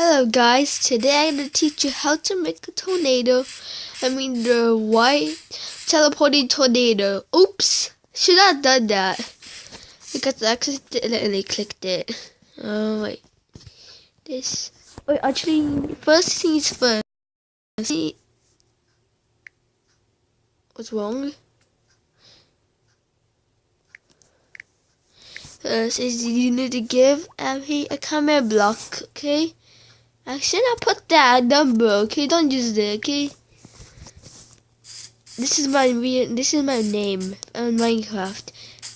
Hello guys, today I'm going to teach you how to make a tornado. The white teleporting tornado. Oops, should not have done that because I accidentally clicked it. Oh wait, actually, first things first. See, what's wrong? First is you need to give Abby a camera block, okay? I should not put that number, okay? Don't use it, okay? This is my name on Minecraft.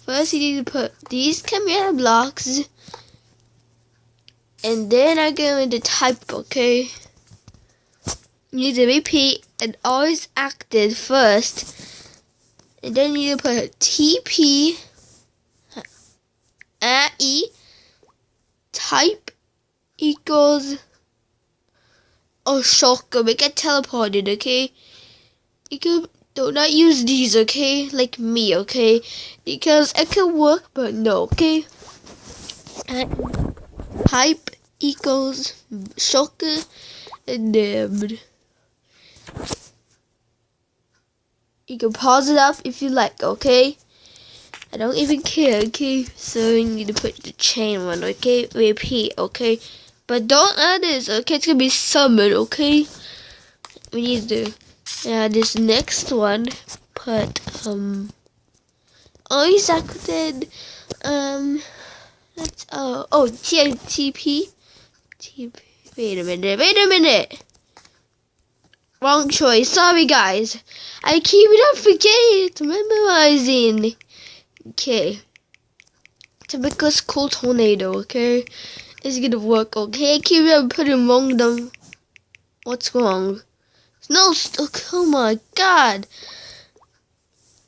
First, you need to put these camera blocks, and then I'm going to type, okay? You need to repeat and always active first, and then you need to put TP E type equals shotgun. We get teleported, okay? You can do not use these, okay? Like me, okay? Because it can work, but no, okay? Type equals shotgun and then you can pause it up if you like, okay? I don't even care, okay? So you need to put the chain one, okay? Repeat, okay? But don't add this, okay? It's gonna be summoned, okay? We need to add this next one. Put always acted that's TP. Wait a minute. Wrong choice. Sorry guys. I keep it up forgetting memorizing. Okay. To make us cool tornado, okay? It's gonna work, okay? I keep on putting wrong them. What's wrong? No, oh my god.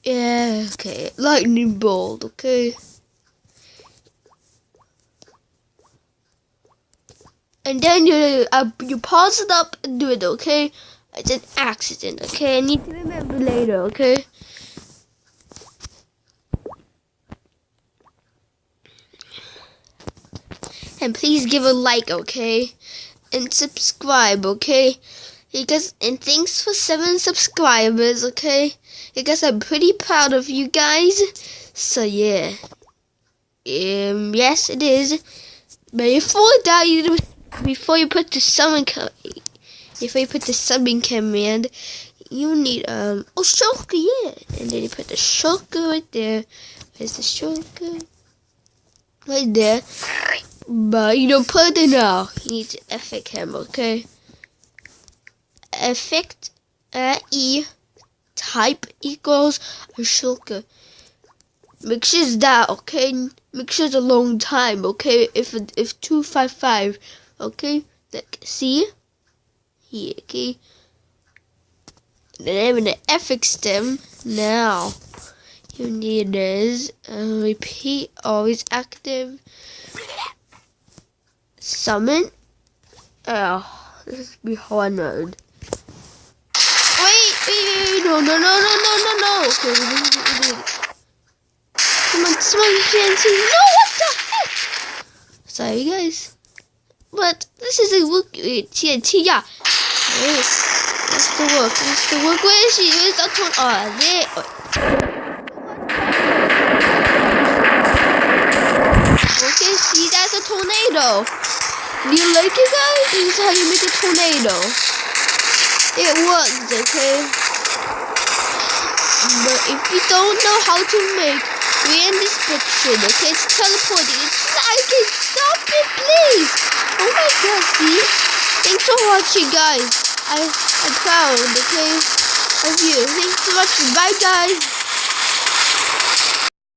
Yeah, okay. Lightning bolt, okay? And then you pause it up and do it, okay? It's an accident, okay? I need to remember later, okay? And please give a like, okay? And subscribe, okay? And thanks for 7 subscribers, okay? Because I'm pretty proud of you guys. So yeah. Yes it is. But before that, before you put the summon command, you need shulker, yeah. And then you put the shulker right there. Where's the shulker? Right there. But you don't put it now. You need to effect him, okay? Effect E type equals a shulker. Make sure it's that, okay? Make sure it's a long time, okay? If 255, okay? See here, okay? Then I'm gonna effect them now. You need this repeat, always active. Summon. Oh, this is be hard mode. Wait, no. Okay, we did it. Come on, TNT. No, what the heck? Sorry, guys. But this is a work. TNT, yeah. Wait, that's the work. Where is she? Where's that one? Oh, there. Okay, see, that's a tornado. Do you like it, guys? This is how you make a tornado. It works, okay? But if you don't know how to make, read in the description, okay? It's teleporting. It's lagging. Stop it, please. Oh my god, see? Thanks for watching, guys. I'm proud, okay, of you. Thanks for watching. Bye, guys.